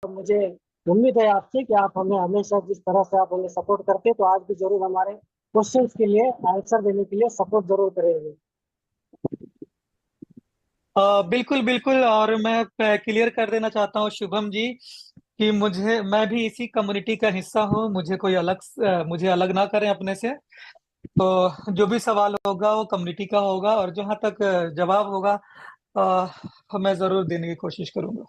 मुझे उम्मीद है आपसे कि आप हमें हमेशा जिस तरह से आप हमें सपोर्ट करते हैं, तो आज भी जरूर हमारे क्वेश्चंस के लिए आंसर देने के लिए सपोर्ट जरूर करेंगे। बिल्कुल बिल्कुल। और मैं क्लियर कर देना चाहता हूँ शुभम जी कि मैं भी इसी कम्युनिटी का हिस्सा हूँ। मुझे अलग ना करें अपने से। तो जो भी सवाल होगा वो कम्युनिटी का होगा, और जहाँ तक जवाब होगा मैं जरूर देने की कोशिश करूंगा।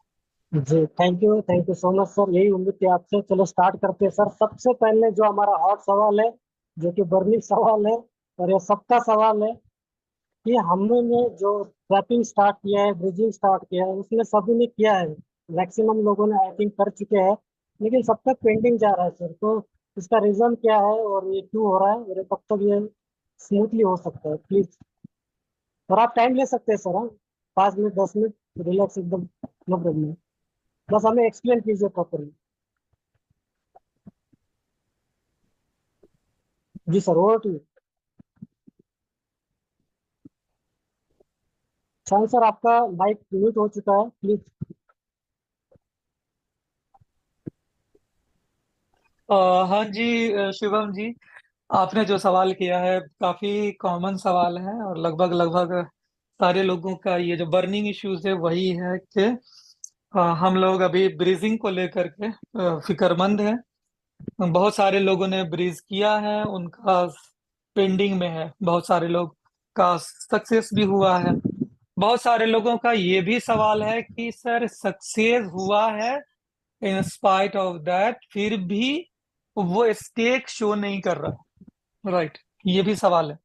जी, thank you so much sir. यही उम्मीद थी आपसे। चलो स्टार्ट करते हैं सर। सबसे पहले जो हमारा हॉट सवाल है, जो कि बर्निंग सवाल है, और ये सबका सवाल है कि हमने जो ट्रैपिंग स्टार्ट किया है, ब्रिजिंग स्टार्ट किया है, उसमें सभी ने किया है। मैक्सिमम लोगों ने आई थिंक कर चुके हैं, लेकिन सब तक पेंडिंग जा रहा है सर। तो इसका रीजन क्या है और ये क्यों हो रहा है, और ये कब तक ये स्मूथली हो सकता है, प्लीज। और आप टाइम ले सकते हैं सर। हाँ, 5 मिनट 10 मिनट, रिलैक्स एकदम, नो प्रॉब्लम। बस हमें एक्सप्लेन कीजिए प्रॉपरली। जी सर, ओवर टू। शायद सर आपका माइक म्यूट हो चुका है, प्लीज। हाँ जी, शुभम जी, आपने जो सवाल किया है काफी कॉमन सवाल है, और लगभग लगभग सारे लोगों का ये जो बर्निंग इश्यूज है वही है कि हम लोग अभी ब्रीजिंग को लेकर के फिक्रमंद हैं। बहुत सारे लोगों ने ब्रीज किया है, उनका पेंडिंग में है। बहुत सारे लोग का सक्सेस भी हुआ है। बहुत सारे लोगों का ये भी सवाल है कि सर सक्सेस हुआ है, इन स्पाइट ऑफ दैट फिर भी वो स्टेक शो नहीं कर रहा। राइट, ये भी सवाल है।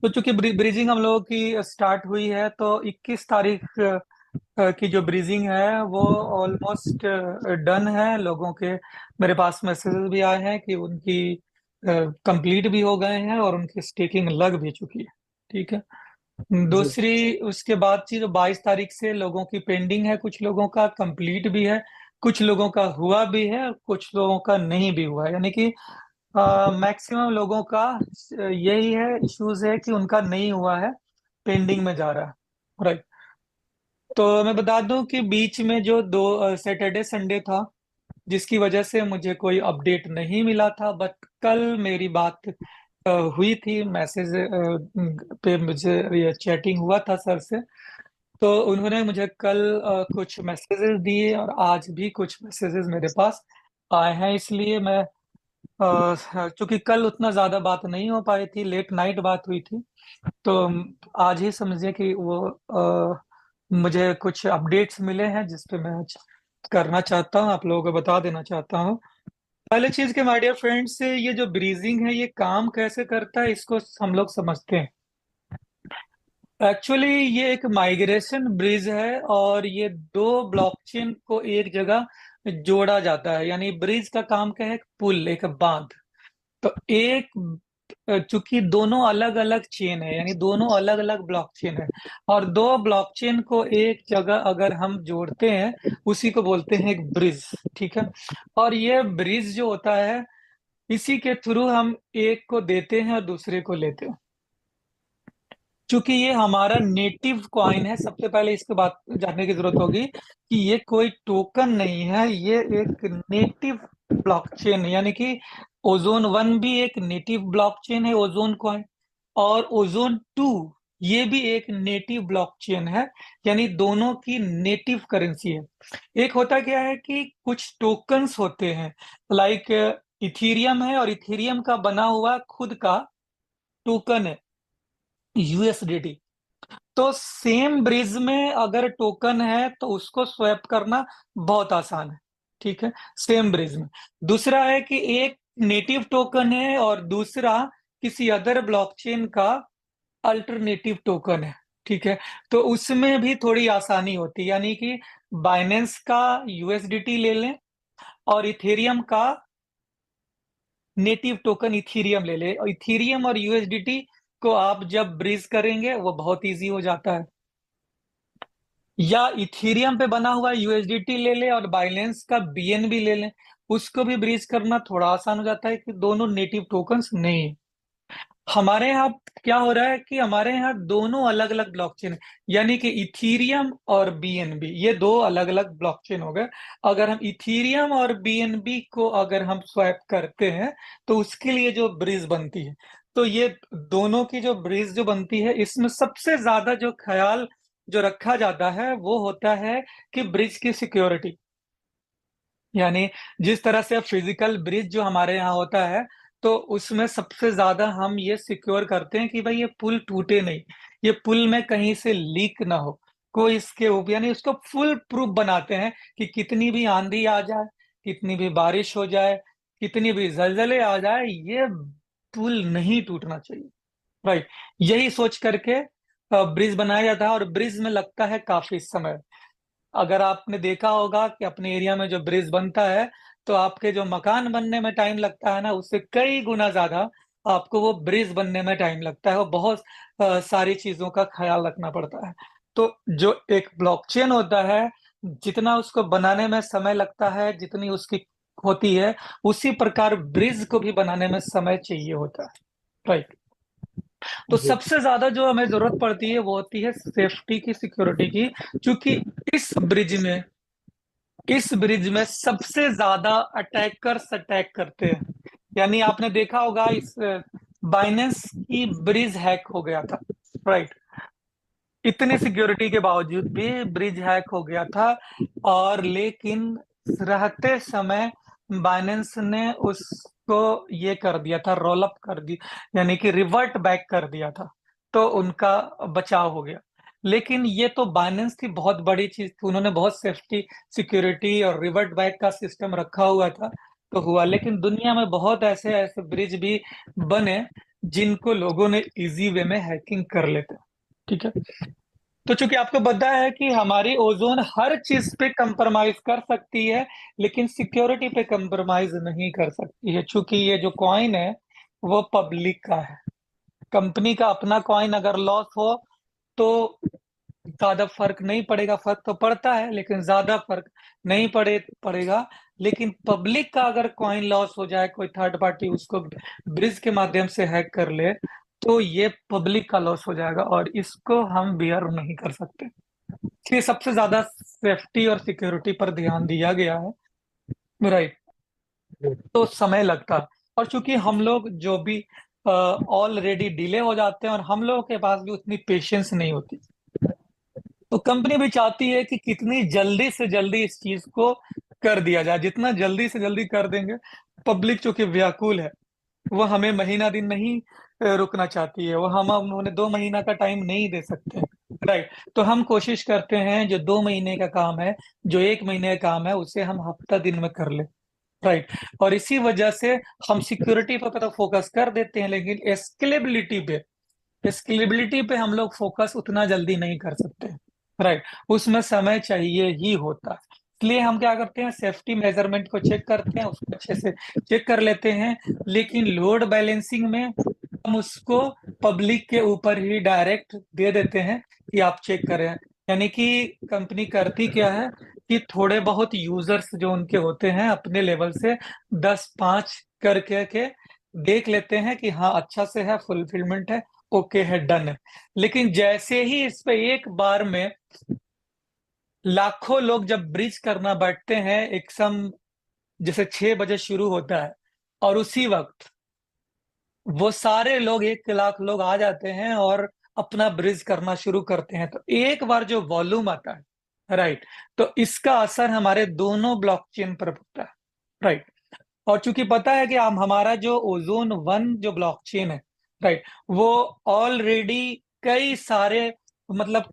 तो चूंकि ब्रीजिंग हम लोगों की स्टार्ट हुई है, तो 21 तारीख की जो ब्रीजिंग है वो ऑलमोस्ट डन है। लोगों के मेरे पास मैसेजेस भी आए हैं कि उनकी कंप्लीट भी हो गए हैं और उनकी स्टेकिंग लग भी चुकी है। ठीक है। जी दूसरी उसके बाद की जो 22 तारीख से लोगों की पेंडिंग है, कुछ लोगों का कंप्लीट भी है, कुछ लोगों का हुआ भी है, और कुछ लोगों का नहीं भी हुआ है। यानी कि मैक्सिमम लोगों का यही है, इश्यूज है कि उनका नहीं हुआ है, पेंडिंग में जा रहा है। राइट। तो मैं बता दूं कि बीच में जो दो सैटरडे संडे था, जिसकी वजह से मुझे कोई अपडेट नहीं मिला था, बट कल मेरी बात हुई थी मैसेज पे, मुझे ये चैटिंग हुआ था सर से। तो उन्होंने मुझे कल कुछ मैसेजेस दिए, और आज भी कुछ मैसेजेस मेरे पास आए हैं। इसलिए मैं चूंकि कल उतना ज्यादा बात नहीं हो पाई थी, लेट नाइट बात हुई थी, तो आज ही समझिए कि वो मुझे कुछ अपडेट्स मिले हैं, जिस पे मैं आज करना चाहता हूँ, आप लोगों को बता देना चाहता हूँ। पहले चीज के माय डियर फ्रेंड्स, से ये जो ब्रीजिंग है ये काम कैसे करता है इसको हम लोग समझते हैं। एक्चुअली ये एक माइग्रेशन ब्रिज है, और ये दो ब्लॉकचेन को एक जगह जोड़ा जाता है। यानी ब्रिज का काम क्या है, एक पुल, एक बांध। तो चूंकि दोनों अलग अलग चेन है, यानी दोनों अलग अलग ब्लॉकचेन है, और दो ब्लॉकचेन को एक जगह अगर हम जोड़ते हैं, उसी को बोलते हैं एक ब्रिज। ठीक है। और ये ब्रिज जो होता है, इसी के थ्रू हम एक को देते हैं और दूसरे को लेते हैं। चूंकि ये हमारा नेटिव कॉइन है, सबसे पहले इसके बात जानने की जरूरत होगी कि ये कोई टोकन नहीं है, ये एक नेटिव ब्लॉकचेन है। यानी कि ओजोन 1 भी एक नेटिव ब्लॉकचेन है, ओजोन कॉइन। और ओजोन 2 ये भी एक नेटिव ब्लॉकचेन है। यानी दोनों की नेटिव करेंसी है। एक होता क्या है कि कुछ टोकन्स होते हैं, लाइक इथीरियम है, और इथीरियम का बना हुआ खुद का टोकन है यूएसडीटी। तो सेम ब्रिज में अगर टोकन है तो उसको स्वैप करना बहुत आसान है। ठीक है। सेम ब्रिज में दूसरा है कि एक नेटिव टोकन है और दूसरा किसी अदर ब्लॉकचेन का अल्टरनेटिव टोकन है। ठीक है। तो उसमें भी थोड़ी आसानी होती है, यानी कि बाइनेंस का यूएसडीटी ले लें, और इथेरियम का नेटिव टोकन इथीरियम ले ले, और इथीरियम और यूएसडीटी को आप जब ब्रिज करेंगे वो बहुत इजी हो जाता है। या इथीरियम पे बना हुआ यूएसडीटी ले ले और बाइलेंस का बीएनबी ले लें, उसको भी ब्रीज करना थोड़ा आसान हो जाता है कि दोनों नेटिव टोकन्स नहीं है। हमारे यहाँ क्या हो रहा है कि हमारे यहाँ दोनों अलग अलग ब्लॉकचेन है, यानी कि इथीरियम और बीएनबी, ये दो अलग अलग ब्लॉकचेन हो गए। अगर हम इथीरियम और बीएनबी को अगर हम स्वैप करते हैं तो उसके लिए जो ब्रिज बनती है, तो ये दोनों की जो ब्रिज जो बनती है, इसमें सबसे ज्यादा जो ख्याल जो रखा जाता है वो होता है कि ब्रिज की सिक्योरिटी। यानी जिस तरह से फिजिकल ब्रिज जो हमारे यहाँ होता है, तो उसमें सबसे ज्यादा हम ये सिक्योर करते हैं कि भाई ये पुल टूटे नहीं, ये पुल में कहीं से लीक ना हो, कोई इसके ऊपर, यानी उसको फुल प्रूफ बनाते हैं कि कितनी भी आंधी आ जाए, कितनी भी बारिश हो जाए, कितनी भी जलजले आ जाए, ये पुल नहीं टूटना चाहिए। राइट, यही सोच करके ब्रिज बनाया जाता है, और ब्रिज में लगता है काफी समय। अगर आपने देखा होगा कि अपने एरिया में जो ब्रिज बनता है, तो आपके जो मकान बनने में टाइम लगता है ना, उससे कई गुना ज्यादा आपको वो ब्रिज बनने में टाइम लगता है। वो बहुत सारी चीजों का ख्याल रखना पड़ता है। तो जो एक ब्लॉकचेन होता है, जितना उसको बनाने में समय लगता है, जितनी उसकी होती है, उसी प्रकार ब्रिज को भी बनाने में समय चाहिए होता है। राइट। तो जी। सबसे ज्यादा जो हमें जरूरत पड़ती है वो होती है सेफ्टी की, सिक्योरिटी की। क्योंकि इस ब्रिज में इस ब्रिज में सबसे ज्यादा अटैकर्स अटैक करते हैं। यानी आपने देखा होगा, इस बाइनेंस की ब्रिज हैक हो गया था। राइट, इतनी सिक्योरिटी के बावजूद भी ब्रिज हैक हो गया था, और लेकिन रहते समय बाइनेंस ने उसको ये कर दिया था, रोल अप कर दी, यानी कि रिवर्ट बैक कर दिया था, तो उनका बचाव हो गया। लेकिन ये तो बाइनेंस की बहुत बड़ी चीज थी, उन्होंने बहुत सेफ्टी, सिक्योरिटी और रिवर्ट बैक का सिस्टम रखा हुआ था, तो हुआ। लेकिन दुनिया में बहुत ऐसे ऐसे ब्रिज भी बने जिनको लोगों ने इजी वे में हैकिंग कर लेते हैं। ठीक है। तो चूंकि आपको पता है कि हमारी ओजोन हर चीज पे कंप्रोमाइज कर सकती है, लेकिन सिक्योरिटी पे कंप्रोमाइज नहीं कर सकती है। चूंकि ये जो कॉइन है वो पब्लिक का है, कंपनी का अपना कॉइन अगर लॉस हो तो ज्यादा फर्क नहीं पड़ेगा, फर्क तो पड़ता है लेकिन ज्यादा फर्क नहीं पड़ेगा। लेकिन पब्लिक का अगर कॉइन लॉस हो जाए, कोई थर्ड पार्टी उसको ब्रिज के माध्यम से हैक कर ले, तो ये पब्लिक का लॉस हो जाएगा, और इसको हम बियर नहीं कर सकते। इसलिए सबसे ज्यादा सेफ्टी और सिक्योरिटी पर ध्यान दिया गया है। राइट। तो समय लगता है, और चूंकि हम लोग जो भी ऑलरेडी डिले हो जाते हैं, और हम लोगों के पास भी उतनी पेशेंस नहीं होती, तो कंपनी भी चाहती है कि कितनी जल्दी से जल्दी इस चीज को कर दिया जाए। जितना जल्दी से जल्दी कर देंगे, पब्लिक चूंकि व्याकुल है, वो हमें महीना दिन नहीं रुकना चाहती है, वो हम उन्होंने 2 महीना का टाइम नहीं दे सकते। राइट, तो हम कोशिश करते हैं जो 2 महीने का काम है, जो 1 महीने का काम है, उसे हम हफ्ता दिन में कर ले। राइट, और इसी वजह से हम सिक्योरिटी पर तो फोकस कर देते हैं, लेकिन स्केलेबिलिटी पे हम लोग फोकस उतना जल्दी नहीं कर सकते। राइट, उसमें समय चाहिए ही होता है। इसलिए हम क्या करते हैं, सेफ्टी मेजरमेंट को चेक करते हैं, उसको अच्छे से चेक कर लेते हैं। लेकिन लोड बैलेंसिंग में हम उसको पब्लिक के ऊपर ही डायरेक्ट दे देते हैं कि आप चेक करें। यानी कि कंपनी करती क्या है कि थोड़े बहुत यूजर्स जो उनके होते हैं, अपने लेवल से 10 5 करके के देख लेते हैं कि हाँ अच्छा से है, फुलफिलमेंट है, ओके है, डन है। लेकिन जैसे ही इस पे एक बार में लाखों लोग जब ब्रिज करना बैठते हैं, एक सम जैसे 6 बजे शुरू होता है, और उसी वक्त वो सारे लोग 1 लाख लोग आ जाते हैं और अपना ब्रिज करना शुरू करते हैं, तो एक बार जो वॉल्यूम आता है, राइट, तो इसका असर हमारे दोनों ब्लॉकचेन पर पड़ता है। राइट, और चूंकि पता है कि हम हमारा जो ओजोन वन जो ब्लॉकचेन है, राइट, वो ऑलरेडी कई सारे, मतलब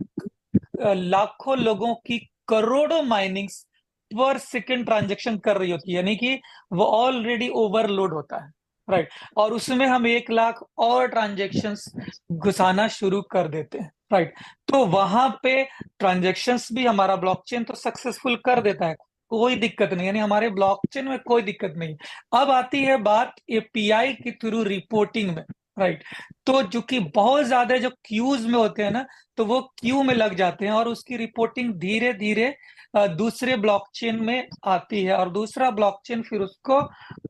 लाखों लोगों की करोड़ों माइनिंग्स पर सेकंड ट्रांजेक्शन कर रही होती है, यानी कि वो ऑलरेडी ओवरलोड होता है। राइट, और उसमें हम 1 लाख और ट्रांजेक्शन्स घुसाना शुरू कर देते हैं। राइट, तो वहां पे ट्रांजेक्शन्स भी हमारा ब्लॉकचेन तो सक्सेसफुल कर देता है, कोई दिक्कत नहीं, यानी हमारे ब्लॉकचेन में कोई दिक्कत नहीं। अब आती है बात एपीआई के थ्रू रिपोर्टिंग में। राइट, तो जो कि बहुत ज्यादा जो क्यूज में होते हैं ना, तो वो क्यू में लग जाते हैं, और उसकी रिपोर्टिंग धीरे धीरे दूसरे ब्लॉकचेन में आती है, और दूसरा ब्लॉकचेन फिर उसको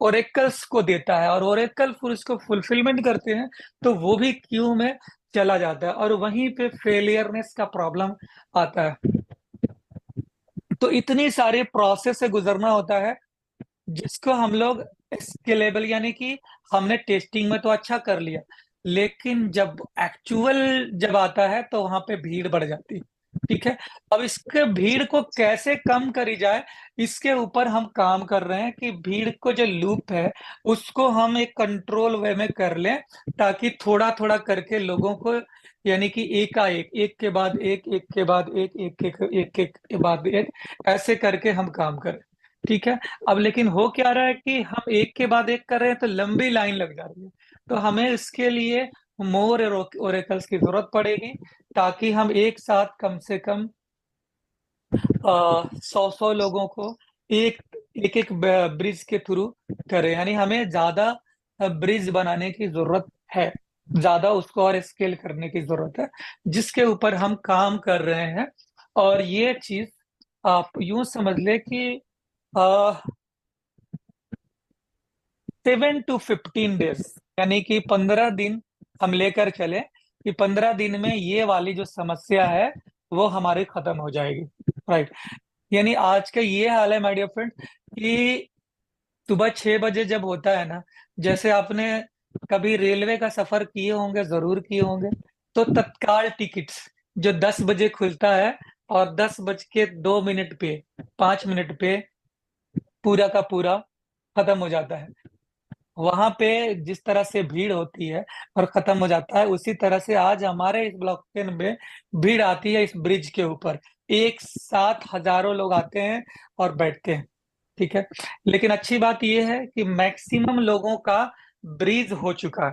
ओरेकल्स को देता है, और ओरेकल फिर उसको फुलफिलमेंट करते हैं, तो वो भी क्यू में चला जाता है, और वहीं पे फेलियरनेस का प्रॉब्लम आता है। तो इतनी सारे प्रोसेस से गुजरना होता है, जिसको हम लोग स्केलेबल, यानी कि हमने टेस्टिंग में तो अच्छा कर लिया, लेकिन जब एक्चुअल जब आता है तो वहां पे भीड़ बढ़ जाती है। ठीक है, अब इसके भीड़ को कैसे कम करी जाए, इसके ऊपर हम काम कर रहे हैं कि भीड़ को जो लूप है उसको हम एक कंट्रोल वे में कर लें, ताकि थोड़ा थोड़ा करके लोगों को, यानी कि एकाएक, एक के बाद एक के बाद एक के बाद एक, ऐसे करके हम काम करें। ठीक है, अब लेकिन हो क्या रहा है कि हम एक के बाद एक कर रहे हैं तो लंबी लाइन लग जा रही है, तो हमें इसके लिए मोर ओरेकल्स की जरूरत पड़ेगी, ताकि हम एक साथ कम से कम 100 लोगों को एक एक एक ब्रिज के थ्रू करें। यानी हमें ज्यादा ब्रिज बनाने की जरूरत है, ज्यादा उसको और स्केल करने की जरूरत है, जिसके ऊपर हम काम कर रहे हैं। और ये चीज आप यूं समझ ले कि 7 to 15 डेज, यानी कि 15 दिन हम लेकर चले, कि 15 दिन में ये वाली जो समस्या है वो हमारी खत्म हो जाएगी। राइट, यानी आज का ये हाल है माय डियर फ्रेंड, कि सुबह 6 बजे जब होता है ना, जैसे आपने कभी रेलवे का सफर किए होंगे, जरूर किए होंगे, तो तत्काल टिकट्स जो 10 बजे खुलता है, और 10 बज के 2 मिनट पे, 5 मिनट पे पूरा का पूरा खत्म हो जाता है। वहां पे जिस तरह से भीड़ होती है और खत्म हो जाता है, उसी तरह से आज हमारे इस ब्लॉकचेन में भीड़ आती है इस ब्रिज के ऊपर। एक साथ हजारों लोग आते हैं और बैठते हैं। ठीक है, लेकिन अच्छी बात यह है कि मैक्सिमम लोगों का ब्रीज हो चुका है,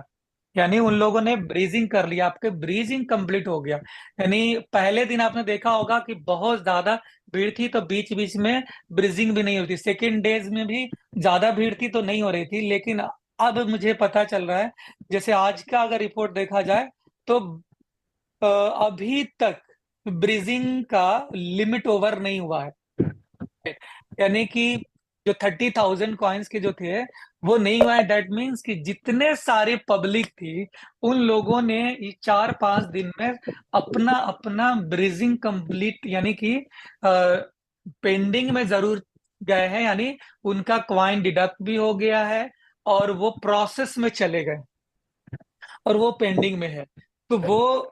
यानी उन लोगों ने ब्रीजिंग कर लिया, आपके ब्रीजिंग कंप्लीट हो गया। यानी पहले दिन आपने देखा होगा कि बहुत ज्यादा भीड़ थी, तो बीच बीच में ब्रीजिंग भी नहीं होती, सेकेंड डेज में भी ज्यादा भीड़ थी तो नहीं हो रही थी, लेकिन अब मुझे पता चल रहा है, जैसे आज का अगर रिपोर्ट देखा जाए, तो अभी तक ब्रीजिंग का लिमिट ओवर नहीं हुआ है। यानी कि जो 30,000 कॉइन्स के जो थे वो नहीं हुआ है। दैट मीन्स कि जितने सारे पब्लिक थी, उन लोगों ने ये 4-5 दिन में अपना अपना ब्रीजिंग कंप्लीट, यानी कि पेंडिंग में जरूर गए हैं, यानी उनका क्वाइन डिडक्ट भी हो गया है, और वो प्रोसेस में चले गए, और वो पेंडिंग में है। तो वो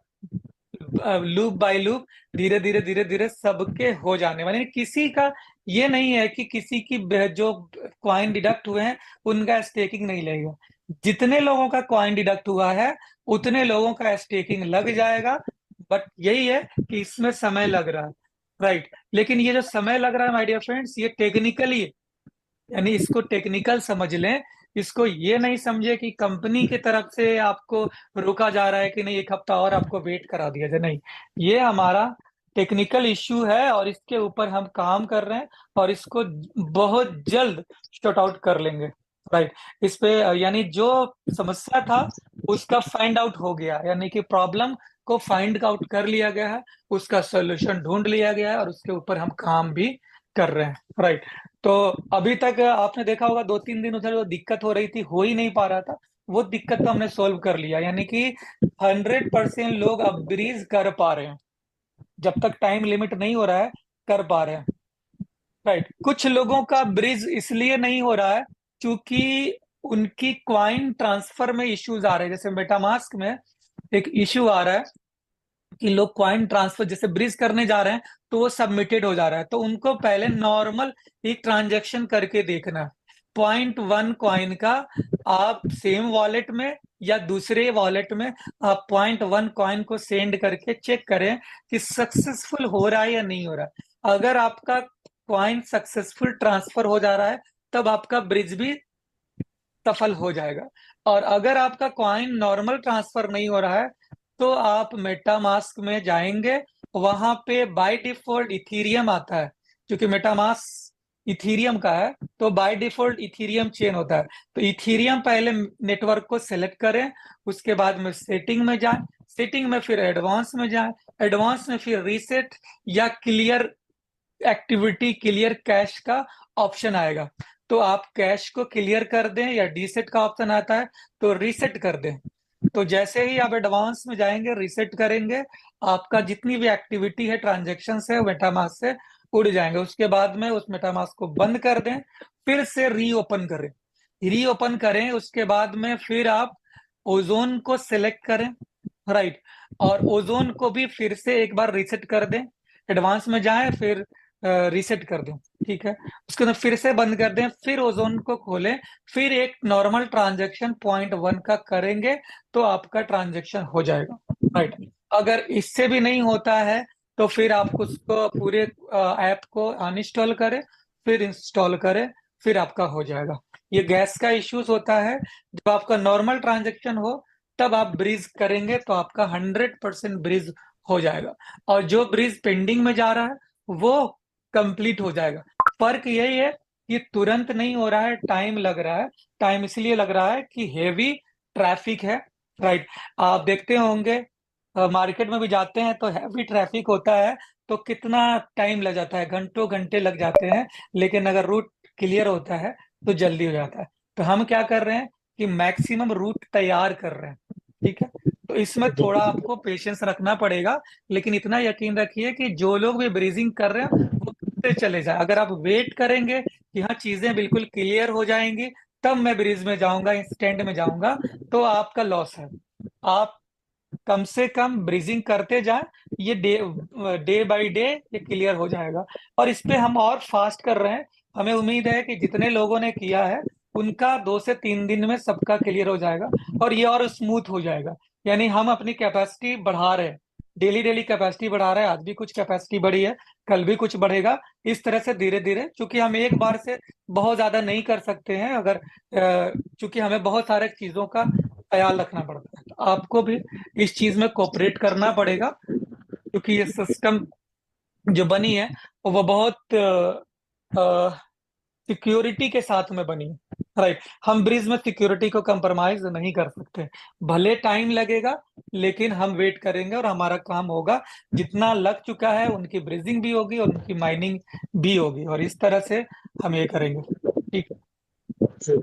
लूप बाय लूप, धीरे धीरे धीरे धीरे सबके हो जाने वाले, किसी का ये नहीं है कि किसी की जो क्वाइन डिडक्ट हुए हैं उनका स्टेकिंग नहीं लगेगा। जितने लोगों का क्वाइन डिडक्ट हुआ है उतने लोगों का स्टेकिंग लग जाएगा। बट यही है कि इसमें समय लग रहा है। राइट, लेकिन ये जो समय लग रहा है माय डियर फ्रेंड्स, ये टेक्निकली, यानी इसको टेक्निकल समझ लें। इसको ये नहीं समझे कि कंपनी की तरफ से आपको रोका जा रहा है कि नहीं, 1 हफ्ता और आपको वेट करा दिया जाए, नहीं। ये हमारा टेक्निकल इश्यू है, और इसके ऊपर हम काम कर रहे हैं, और इसको बहुत जल्द शॉर्ट आउट कर लेंगे। राइट, इस पे यानी जो समस्या था उसका फाइंड आउट हो गया, यानी कि प्रॉब्लम को फाइंड आउट कर लिया गया है, उसका सोल्यूशन ढूंढ लिया गया है, और उसके ऊपर हम काम भी कर रहे हैं। राइट, तो अभी तक आपने देखा होगा 2-3 दिन उधर जो दिक्कत हो रही थी, हो ही नहीं पा रहा था, वो दिक्कत तो हमने सोल्व कर लिया, यानी कि 100% लोग अब ब्रीज कर पा रहे हैं, जब तक टाइम लिमिट नहीं हो रहा है कर पा रहे हैं। राइट, कुछ लोगों का ब्रिज इसलिए नहीं हो रहा है क्योंकि उनकी क्वाइन ट्रांसफर में इश्यूज आ रहे हैं। जैसे मेटामास्क में एक इश्यू आ रहा है कि लोग क्वाइन ट्रांसफर जैसे ब्रिज करने जा रहे हैं, तो वो सबमिटेड हो जा रहा है, तो उनको पहले नॉर्मल एक ट्रांजैक्शन करके देखना है। 0.1 कॉइन का आप सेम वॉलेट में या दूसरे वॉलेट में आप 0.1 कॉइन को सेंड करके चेक करें कि सक्सेसफुल हो रहा है या नहीं हो रहा है। अगर आपका कॉइन सक्सेसफुल ट्रांसफर हो जा रहा है, तब आपका ब्रिज भी सफल हो जाएगा। और अगर आपका कॉइन नॉर्मल ट्रांसफर नहीं हो रहा है, तो आप मेटामास्क में जाएंगे, वहां पे बाय डिफॉल्ट इथीरियम आता है, क्योंकि मेटामास्क इथीरियम का है, तो बाय डिफॉल्ट इथीरियम चेन होता है। तो इथीरियम पहले नेटवर्क को सेलेक्ट करें, उसके बाद में सेटिंग में जाएं, सेटिंग में फिर एडवांस में जाएं, एडवांस में फिर रीसेट या क्लियर एक्टिविटी क्लियर कैश का ऑप्शन आएगा। तो आप कैश को क्लियर कर दें या रीसेट का ऑप्शन आता है तो रीसेट कर दें। तो जैसे ही आप एडवांस में जाएंगे रीसेट करेंगे, आपका जितनी भी एक्टिविटी है, ट्रांजेक्शन है, मेटामास्क से उड़ जाएंगे। उसके बाद में उस मेटामास्क को बंद कर दें, फिर से रीओपन करें। रीओपन करें उसके बाद में फिर आप ओजोन को सिलेक्ट करें, राइट, और ओजोन को भी फिर से एक बार रीसेट कर दें। एडवांस में जाएं फिर रीसेट कर दें, ठीक है। उसके बाद फिर से बंद कर दें, फिर ओजोन को खोलें, फिर एक नॉर्मल ट्रांजेक्शन 0.1 का करेंगे तो आपका ट्रांजेक्शन हो जाएगा, राइट। अगर इससे भी नहीं होता है तो फिर आप उसको पूरे ऐप को अनइंस्टॉल करें, फिर इंस्टॉल करें, फिर आपका हो जाएगा। ये गैस का इश्यूज होता है, जब आपका नॉर्मल ट्रांजेक्शन हो तब आप ब्रीज करेंगे तो आपका 100% ब्रीज हो जाएगा, और जो ब्रीज पेंडिंग में जा रहा है वो कंप्लीट हो जाएगा। फर्क यही है कि तुरंत नहीं हो रहा है, टाइम लग रहा है। टाइम इसलिए लग रहा है कि हेवी ट्रैफिक है, राइट। आप देखते होंगे मार्केट में भी जाते हैं तो हैवी ट्रैफिक होता है तो कितना टाइम लग जाता है, घंटों घंटे लग जाते हैं। लेकिन अगर रूट क्लियर होता है तो जल्दी हो जाता है। तो हम क्या कर रहे हैं कि मैक्सिमम रूट तैयार कर रहे हैं, ठीक है। तो इसमें जी थोड़ा आपको पेशेंस रखना पड़ेगा, लेकिन इतना यकीन रखिए कि जो लोग भी ब्रीजिंग कर रहे हैं वो करते चले जाए। अगर आप वेट करेंगे कि हाँ चीजें बिल्कुल क्लियर हो जाएंगी तब मैं ब्रीज में जाऊंगा, इंस्टेंट में जाऊंगा, तो आपका लॉस है। आप कम से कम ब्रीजिंग करते जाएं, ये डे बाय डे ये क्लियर हो जाएगा। और इस पे हम और फास्ट कर रहे हैं। हमें उम्मीद है कि जितने लोगों ने किया है उनका 2 से 3 दिन में सबका क्लियर हो जाएगा और ये और स्मूथ हो जाएगा। यानी हम अपनी कैपेसिटी बढ़ा रहे हैं, डेली डेली कैपेसिटी बढ़ा रहे हैं। आज भी कुछ कैपेसिटी बढ़ी है, कल भी कुछ बढ़ेगा। इस तरह से धीरे धीरे, क्योंकि हम एक बार से बहुत ज्यादा नहीं कर सकते हैं, अगर क्योंकि हमें बहुत सारे चीजों का ख्याल रखना पड़ता है। तो आपको भी इस चीज में कोऑपरेट करना पड़ेगा, क्योंकि ये सिस्टम जो बनी है वो बहुत सिक्योरिटी के साथ में बनी है, राइट। हम ब्रिज में सिक्योरिटी को कंप्रोमाइज नहीं कर सकते। भले टाइम लगेगा लेकिन हम वेट करेंगे और हमारा काम होगा। जितना लग चुका है उनकी ब्रिजिंग भी होगी और उनकी माइनिंग भी होगी, और इस तरह से हम ये करेंगे, ठीक है। जी।